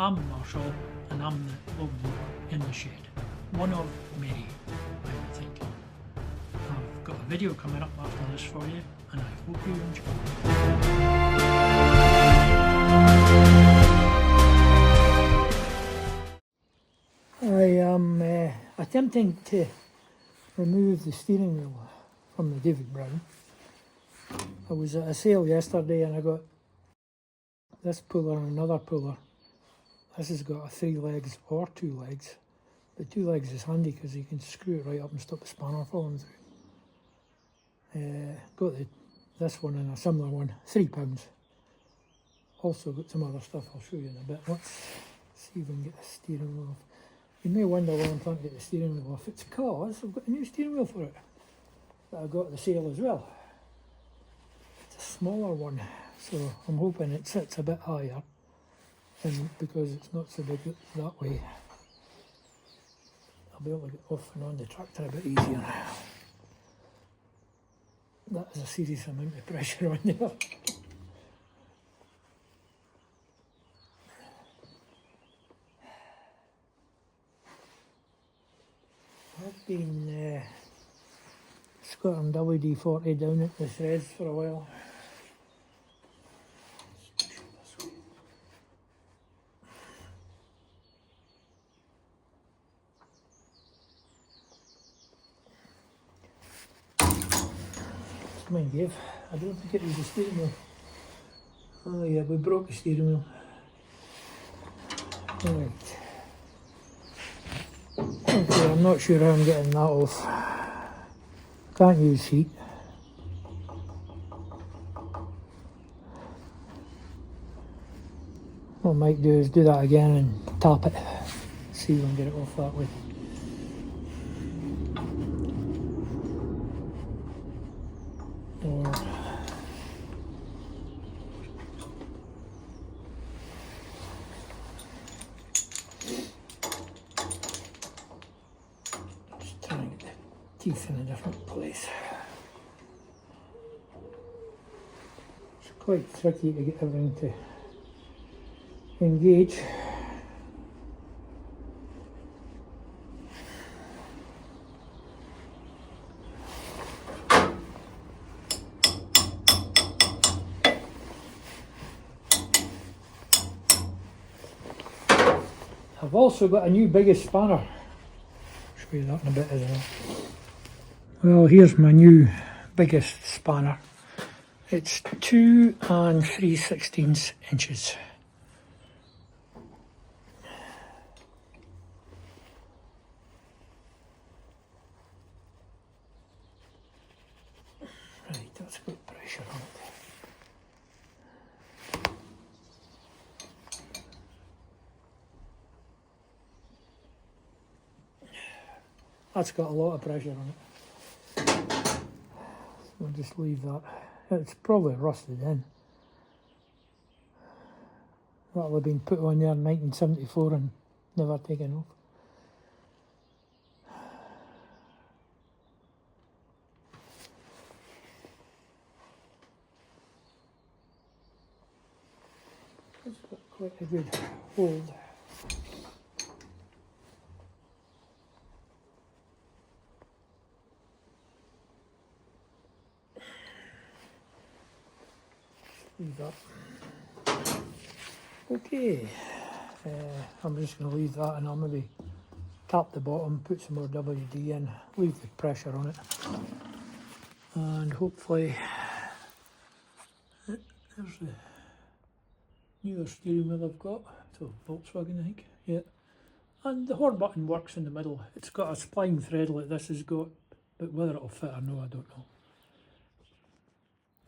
I'm Marshall, and I'm the logbook in the shed. One of many, I'm thinking. I've got a video coming up after this for you, and I hope you enjoy it. I am attempting to remove the steering wheel from the David Brown. I was at a sale yesterday and I got this puller and another puller. This has got 3 legs or 2 legs. The 2 legs is handy because you can screw it right up and stop the spanner falling through. Got this one and a similar one, £3. Also got some other stuff I'll show you in a bit. Let's see if we can get the steering wheel off. You may wonder why I'm trying to get the steering wheel off. It's because I've got a new steering wheel for it that I got at the sale as well. It's a smaller one, so I'm hoping it sits a bit higher, and because it's not so big that way, I'll be able to get off and on the tractor a bit easier. That is a serious amount of pressure on there. I've been squirting WD-40 down at the threads for a while. Mind you, I don't think it was the steering wheel. Oh yeah, we broke the steering wheel. Right. Okay, I'm not sure how I'm getting that off. Can't use heat. What I might do is do that again and tap it. See if I can get it off that way. Or just try and get the teeth in a different place. It's quite tricky to get everything to engage. I've also got a new biggest spanner. I'll show you that in a bit as well. Well, here's my new biggest spanner. It's 2 3/16 inches. Right, that's got pressure on it. That's got a lot of pressure on it. So we'll just leave that. It's probably rusted in. That'll have been put on there in 1974 and never taken off. It's got quite a good hold. Leave that. Okay, I'm just going to leave that and I'll maybe tap the bottom, put some more WD in, leave the pressure on it, and hopefully there's the newer steering wheel I've got. So Volkswagen, I think, yeah. And the horn button works in the middle. It's got a spline thread like this has got, but whether it'll fit or no, I don't know.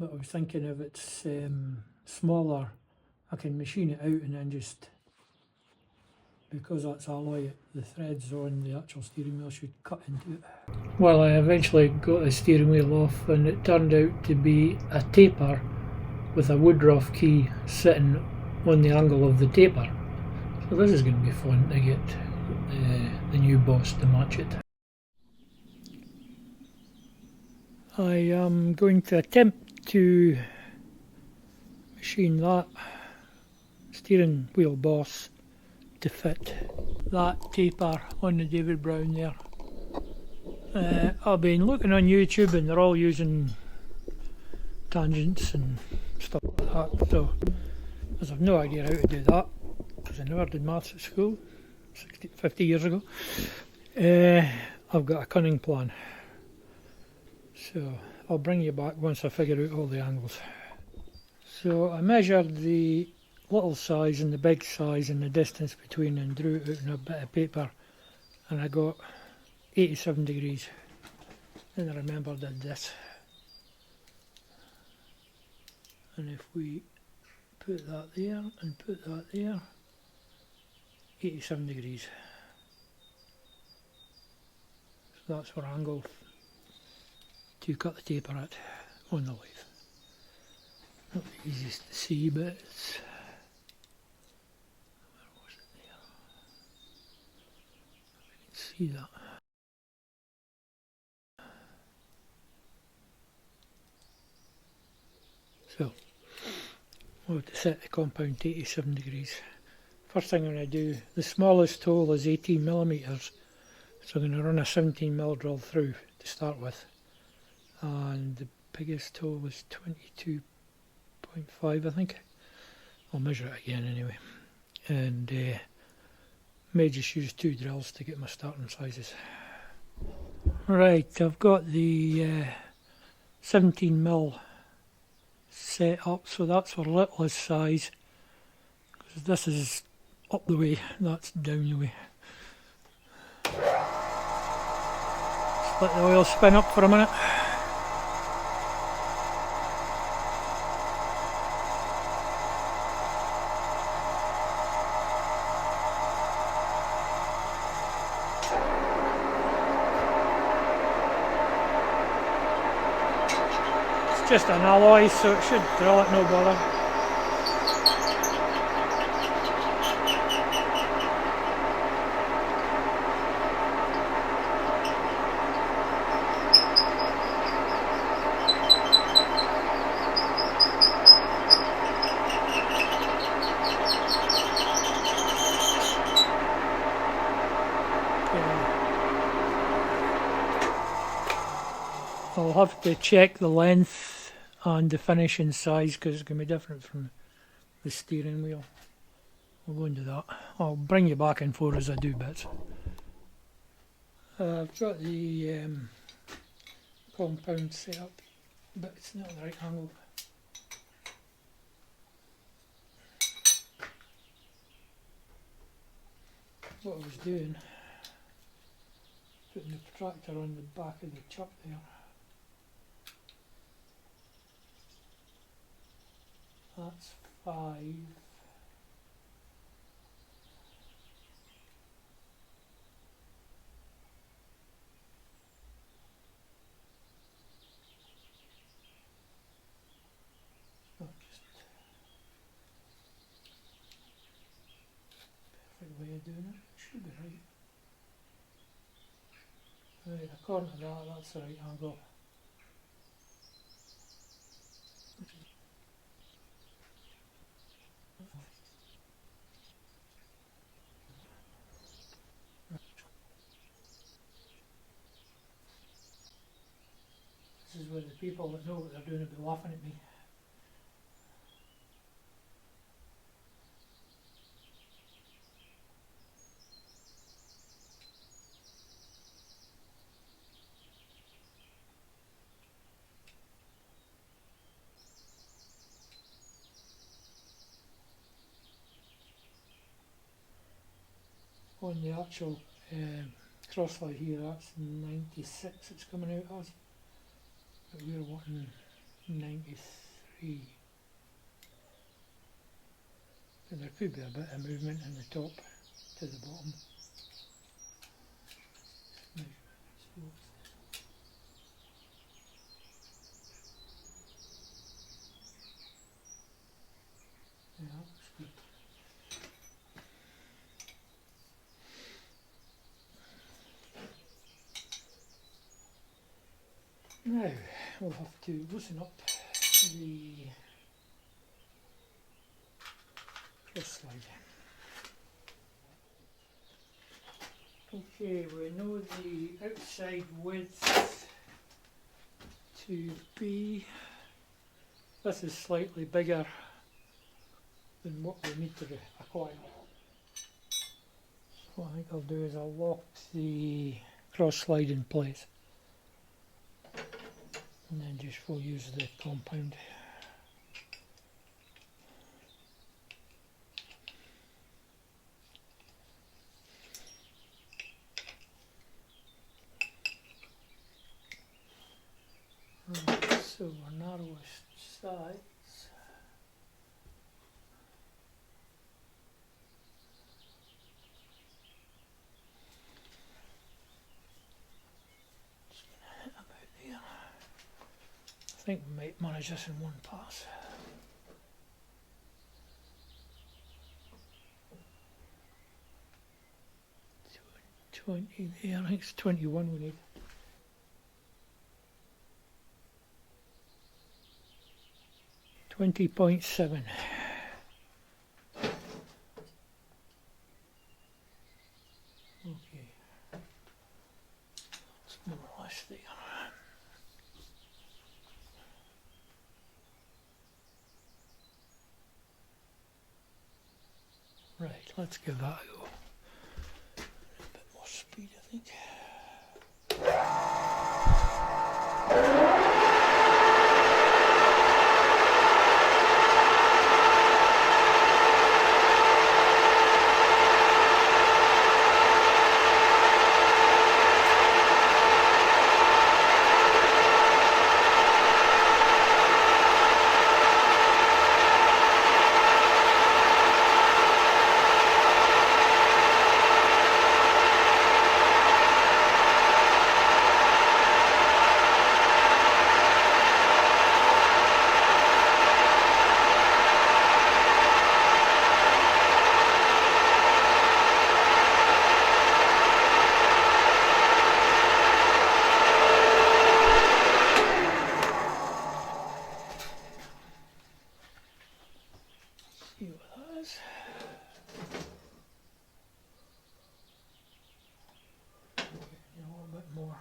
But I was thinking if it's smaller, I can machine it out and then just, because that's alloy, the threads on the actual steering wheel should cut into it. Well, I eventually got the steering wheel off and it turned out to be a taper with a woodruff key sitting on the angle of the taper. So this is going to be fun to get the new Boss to match it. I am going to attempt to machine that steering wheel Boss to fit that taper on the David Brown there. I've been looking on YouTube and they're all using tangents and stuff like that, so because I've no idea how to do that because I never did maths at school 50 years ago, I've got a cunning plan, so I'll bring you back once I figure out all the angles. So I measured the little size and the big size and the distance between and drew it out on a bit of paper, and I got 87 degrees. Then I remembered I did this, and if we put that there and put that there, 87 degrees. So that's our angle to cut the taper at on the lathe. Not the easiest to see, but it's, where was it there? You can see that. So we'll have to set the compound to 87 degrees. First thing I'm going to do, the smallest hole is 18 millimeters, so I'm going to run a 17mm drill through to start with, and the biggest hole is 22.5, I think. I'll measure it again anyway, and may just use 2 drills to get my starting sizes. Right, I've got the 17mm set up, so that's our littlest size, because this is up the way, that's down the way. Just let the oil spin up for a minute. It's just an alloy, so it should drill it no bother. I'll have to check the length and the finishing size because it's going to be different from the steering wheel. We'll go into that. I'll bring you back in for as I do bits. I've got the compound set up, but it's not the right angle. What I was doing, putting the protractor on the back of the chuck there. That's 5. Not just perfect way of doing it. Should be right. Right, according to that, that's the right angle. This is where the people that know what they're doing will be laughing at me. On the actual crossfly here, that's 96 it's coming out as, but we're wanting 93. And there could be a bit of movement in the top to the bottom. Yeah, that's good. Now we'll have to loosen up the cross slide. Okay, we know the outside width to be, this is slightly bigger than what we need to acquire. So what I think I'll do is I'll lock the cross slide in place and then just we'll use the compound. Right, so our narrowest sides. Just gonna hit about there. I think we might manage this in one pass. 20 there, I think it's 21 we need. $20.7. Okay, that's more or less there. Right, let's give that a go. A bit more speed, I think. See what that is. A little bit more.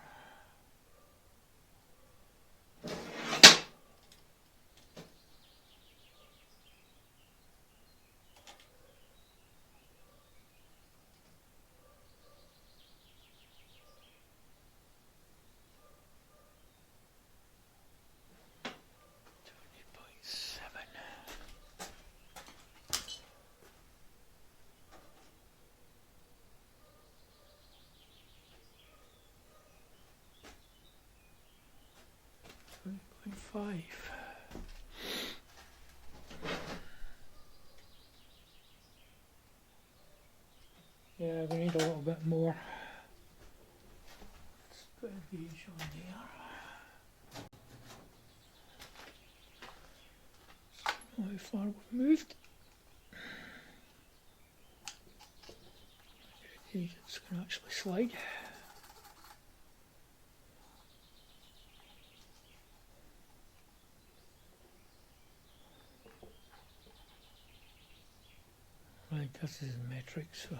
$20.5. Yeah, we need a little bit more. Let's put a gauge on there. How far we've moved. It's going to actually slide. Right, this is metric, so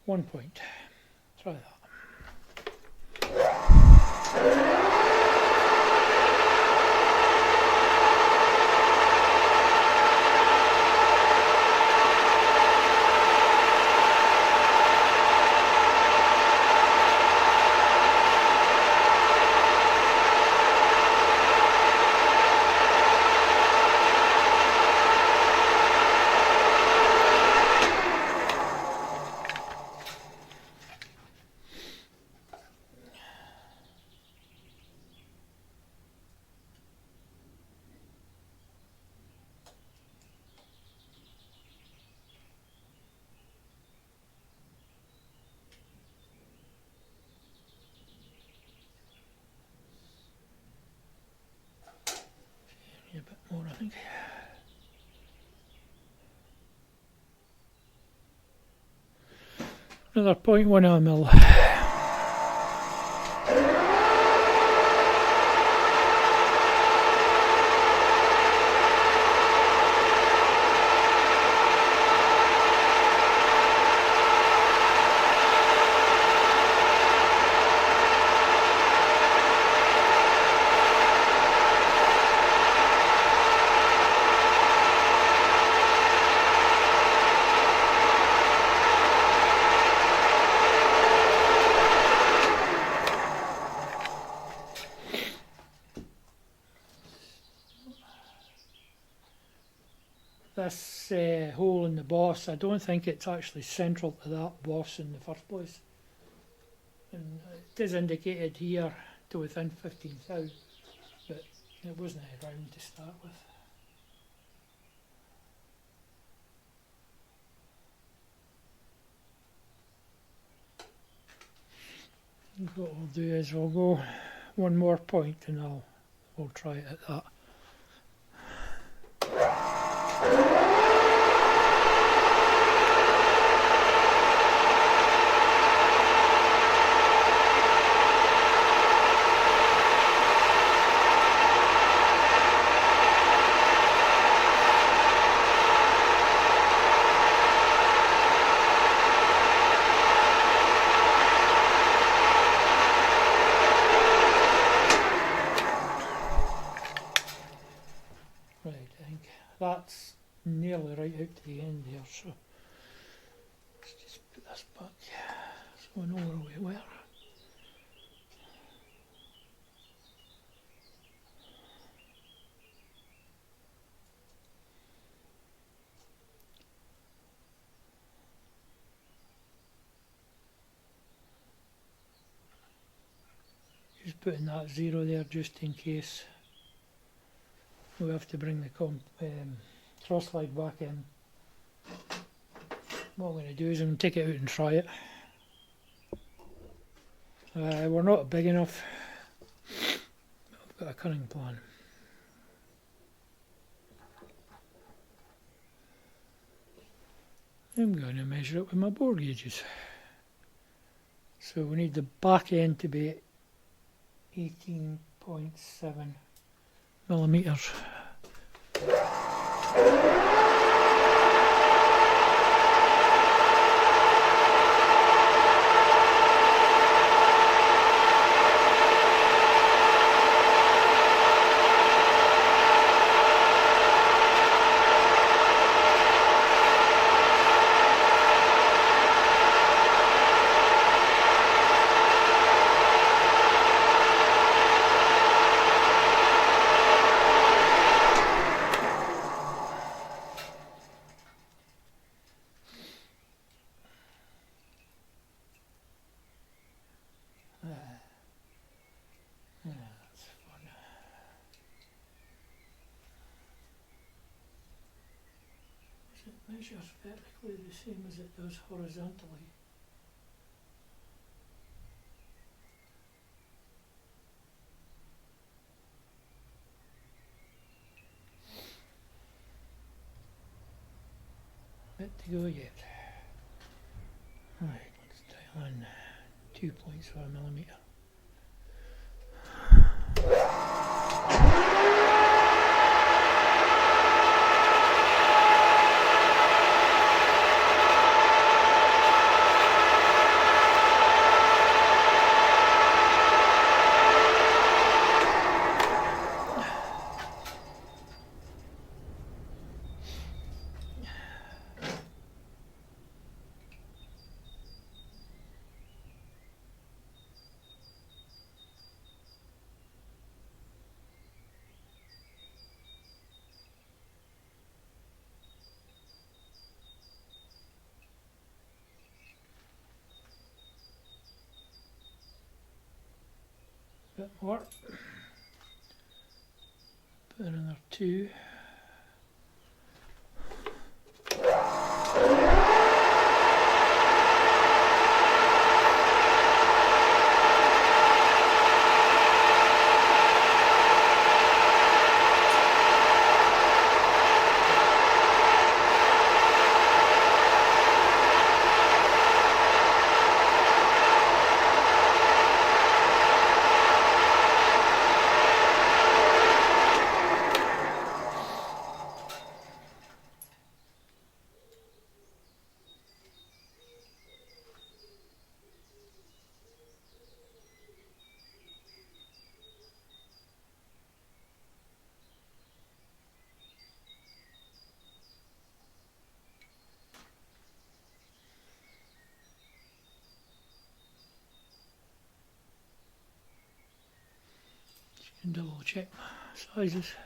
1 point. Try that. A bit more, I think. Another 0.1 mil. this hole in the boss, I don't think it's actually central to that boss in the first place. And it is indicated here to within 15 thou, but it wasn't round to start with. What we'll do is we'll go one more point and we'll try it at that. Right, I think that's nearly right out to the end there, so let's just put this back so I know where we were. Just putting that 0 there just in case we have to bring the cross slide back in. What I'm going to do is I'm going to take it out and try it. We're not big enough. I've got a cunning plan. I'm going to measure it with my bore gauges. So we need the back end to be 18.7 millimeters. That's fun. It measures vertically the same as it does horizontally. Bit to go yet. Right, let's dial in 2.4 millimeter. Bit more. Put another 2. And double check my sizes.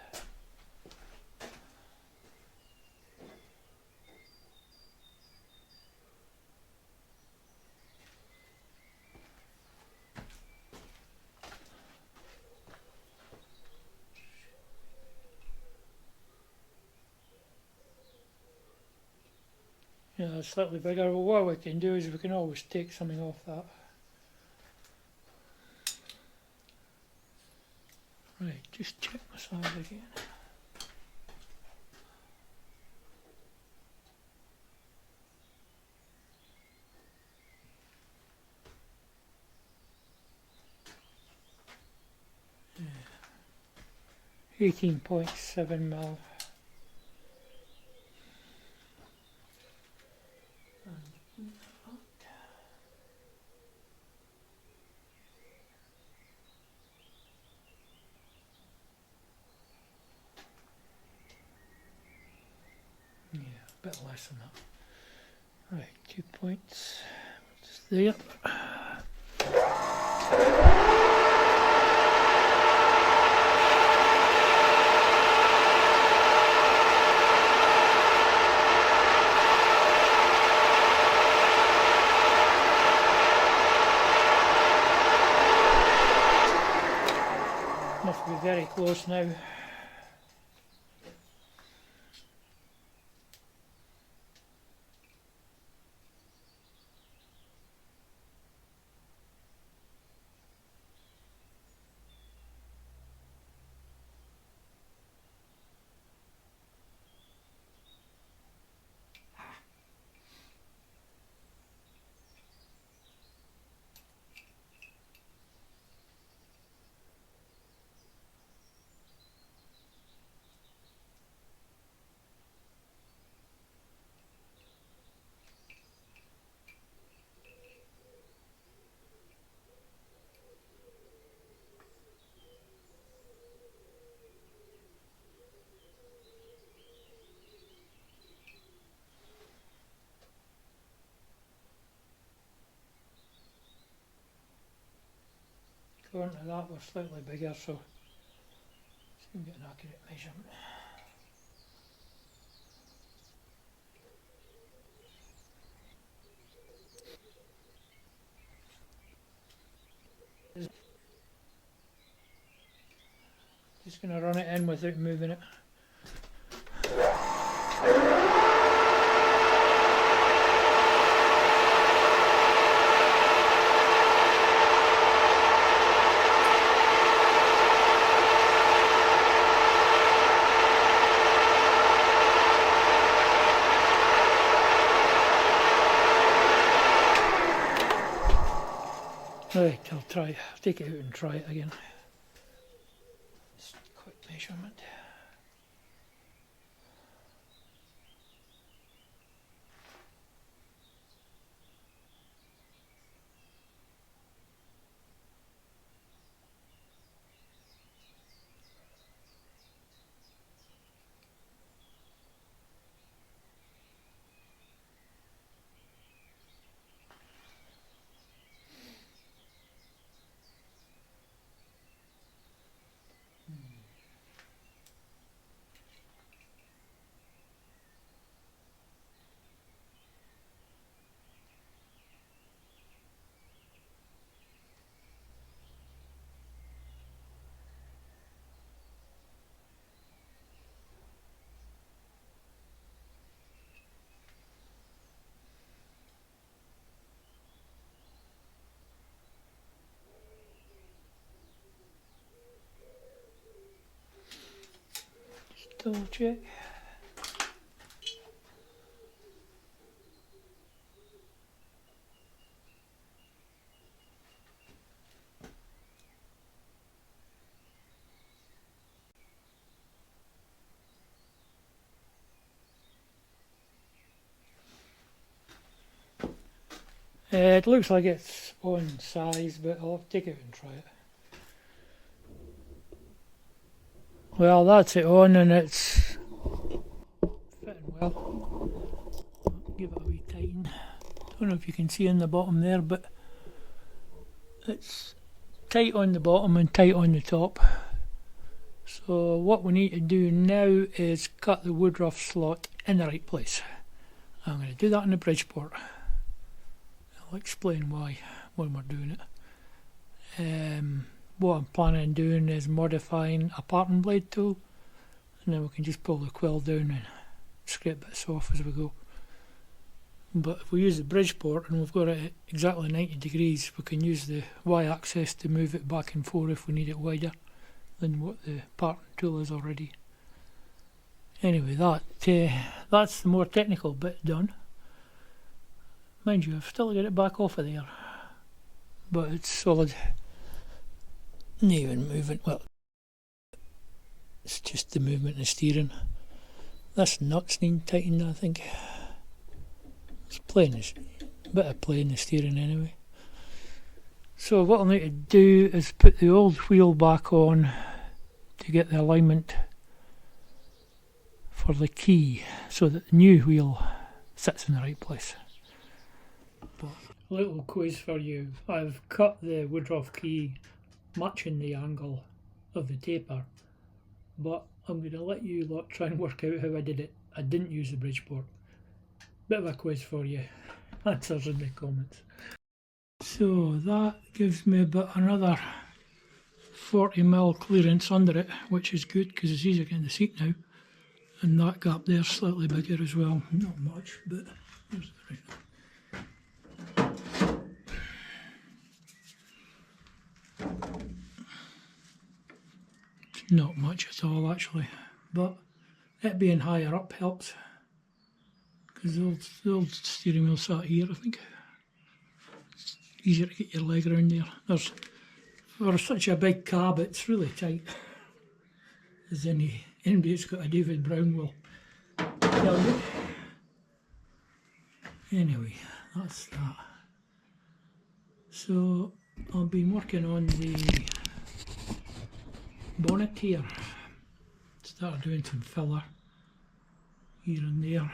No, slightly bigger. Well, what we can do is we can always take something off that. Right, just check my size again. Yeah. 18.7mm. Yeah, a bit less than that. Right, 2 points. Just there. Must be very close now. According to that, we're slightly bigger, so let's see if we get an accurate measurement. Just going to run it in without moving it. Right, I'll take it out and try it again. Just a quick measurement. Just double check. It looks like it's on size, but I'll take it out and try it. Well, that's it on, and it's fitting well. Give it a wee tighten. Don't know if you can see in the bottom there, but it's tight on the bottom and tight on the top. So what we need to do now is cut the woodruff slot in the right place. I'm going to do that in the Bridgeport. I'll explain why when we're doing it. What I'm planning on doing is modifying a parting blade tool, and then we can just pull the quill down and scrape bits off as we go. But if we use the Bridgeport and we've got it at exactly 90 degrees, we can use the Y-axis to move it back and forth if we need it wider than what the parting tool is already. Anyway, that's the more technical bit done. Mind you, I've still got it back off of there, but it's solid. Not even moving, well, it's just the movement and steering. This nut's need tightened, I think. It's playing this, bit of playing the steering anyway. So what I'll need to do is put the old wheel back on to get the alignment for the key so that the new wheel sits in the right place. But a little quiz for you. I've cut the Woodruff key matching the angle of the taper, but I'm going to let you lot try and work out how I did it. I didn't use the Bridgeport. Bit of a quiz for you. Answers in the comments. So that gives me about another 40mm clearance under it, which is good because it's easier getting the seat now. And that gap there is slightly bigger as well. Not much, but there's the right. It's not much at all actually, but it being higher up helps. Because the old steering wheel sat here, I think. It's easier to get your leg around there. For such a big cab, it's really tight. As anybody who's got a David Brown will tell you. Anyway, that's that. So I've been working on the bonnet here. Started doing some filler here and there.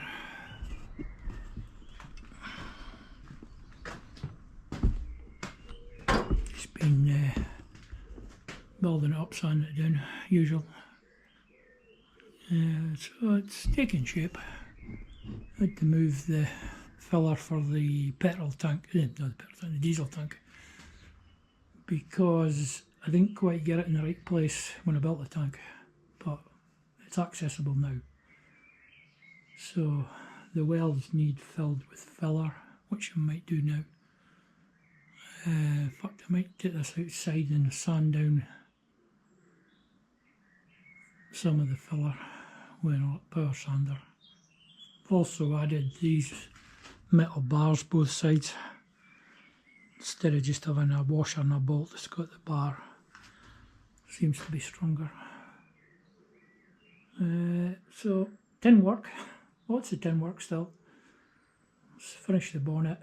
Just been building it up, sanding it down, usual. So it's taking shape. I had to move the filler for the petrol tank, not the petrol tank, the diesel tank, because I didn't quite get it in the right place when I built the tank, but it's accessible now. So the welds need filled with filler, which I might do now. In fact, I might take this outside and sand down some of the filler with a power sander. I've also added these metal bars both sides instead of just having a washer and a bolt that's got the bar. Seems to be stronger. So tin work, lots of tin work still. Let's finish the bonnet.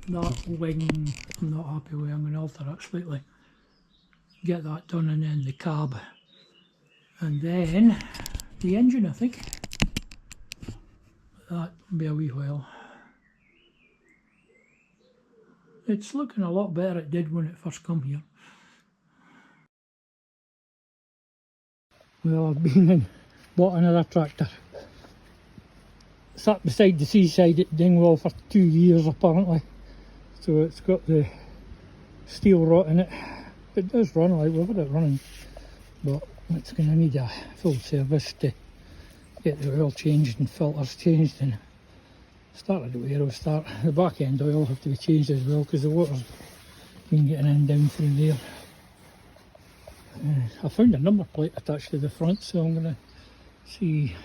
That wing I'm not happy with, I'm going to alter it slightly. Get that done, and then the cab, and then the engine, I think. That'll be a wee while. It's looking a lot better than it did when it first come here. Well, I've been and bought another tractor. Sat beside the seaside at Dingwall for 2 years apparently. So it's got the steel rot in it. It does run, like we've got it running, but it's going to need a full service to get the oil changed and filters changed, and started with Aerostart. The back end oil will have to be changed as well because the water's been getting in down through there. I found a number plate attached to the front, so I'm going to see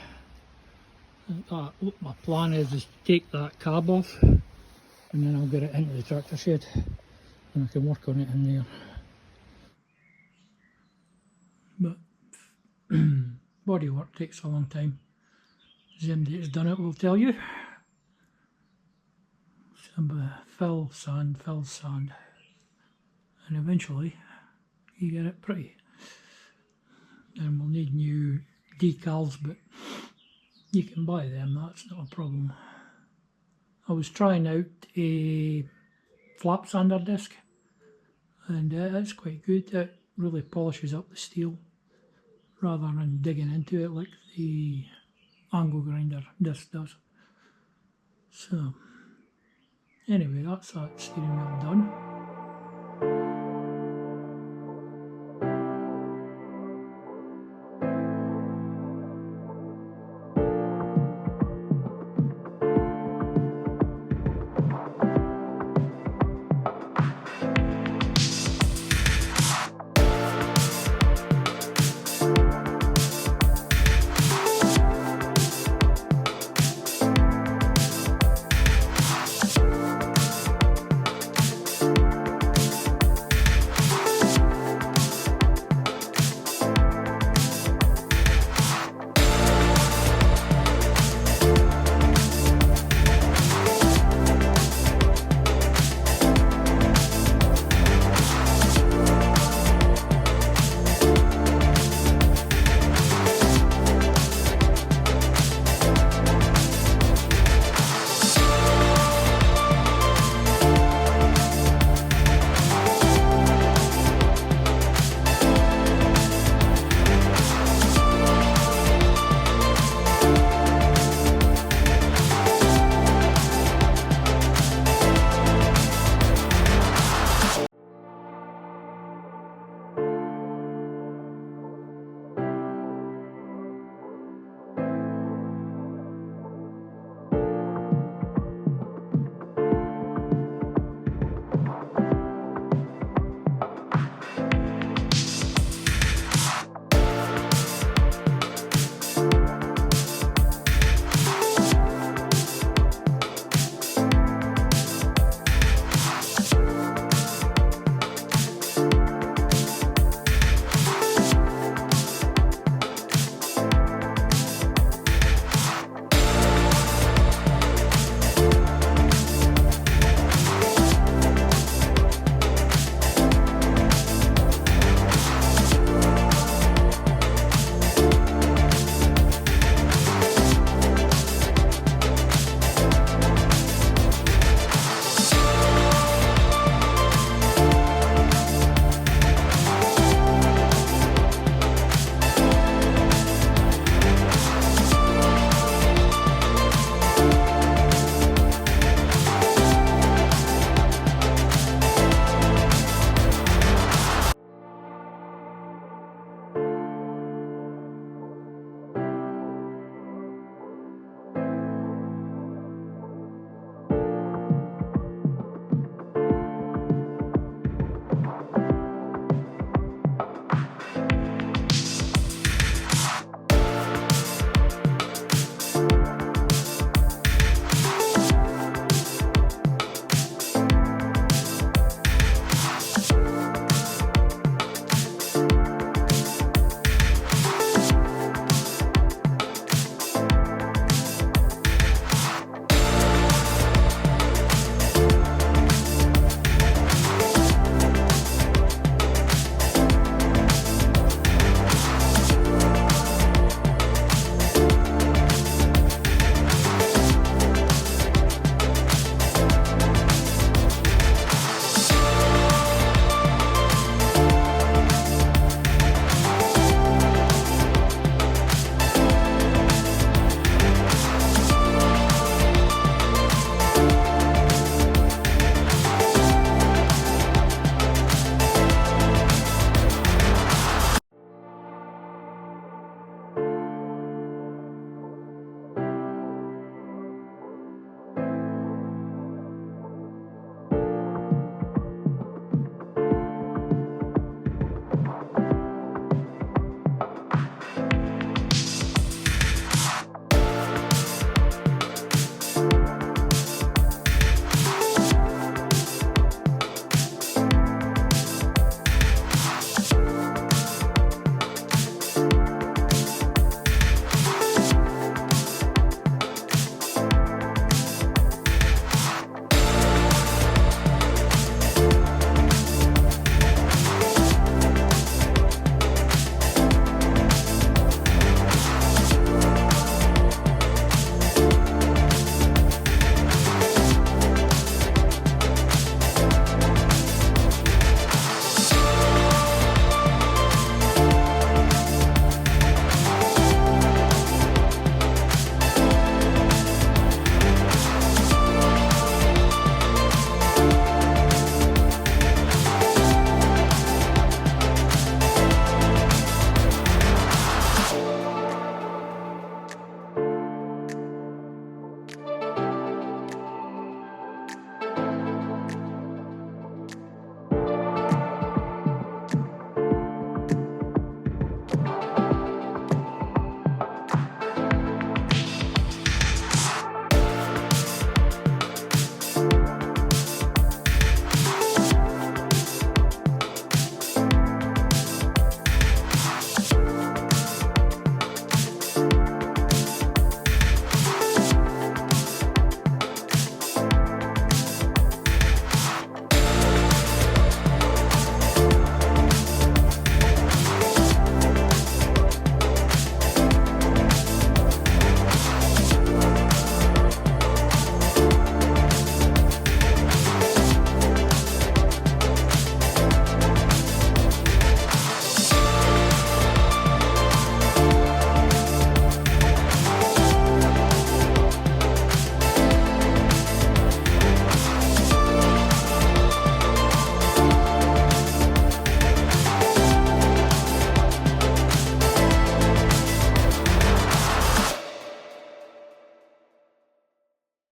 that. What my plan is to take that cab off and then I'll get it into the tractor shed and I can work on it in there. But body work takes a long time. Somebody that's done it will tell you. Fill, sand, and eventually you get it pretty. And we'll need new decals, but you can buy them, that's not a problem. I was trying out a flap sander disc, and it's quite good. It really polishes up the steel rather than digging into it like the angle grinder disc does. So anyway, that's that steering wheel done.